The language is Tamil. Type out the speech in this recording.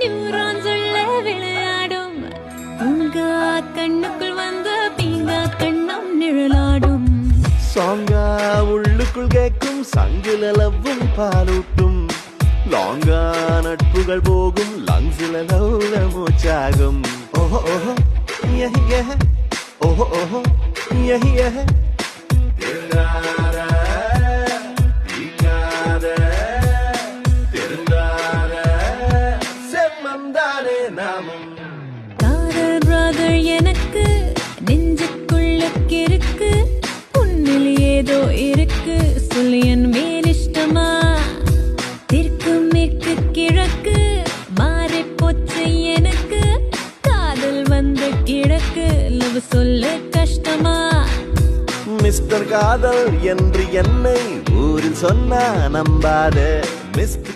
நியூரான்ஸ் உள்ள விளையாடும் உங்கா கண்ணுக்குள் வந்த பீங்கா கண்ணம் நிழலாடும் சாங்கா உள்ளுக்குள் கேட்கும் சங்கிலவும் பாலூட்டும் லாங்கா நட்புகள் போகும் லங்ஸில லவ்ல மூச்சாகும் ஓஹோ ஓஹோ யஹ் யஹ் ஓஹோ ஓஹோ யஹ் யஹ் திருந்தார தீங்காத திருந்தார செம்மந்தானே நாமும் காதல் பிரதர் எனக்கு நெஞ்சுக்குள்ள கிறுக்கு உன்னில் ஏதோ இருக்கு சொல்லு என் மேல் இஷ்டமா தெற்கு மேற்கு கிழக்கு மாறி போச்சு எனக்கு காதல் வந்த கிழக்கு லவ் சொல்ல கஷ்டமா மிஸ்டர் காதல் என்று என்னை ஊரில் சொன்னா நம்பாத மிஸ்டர்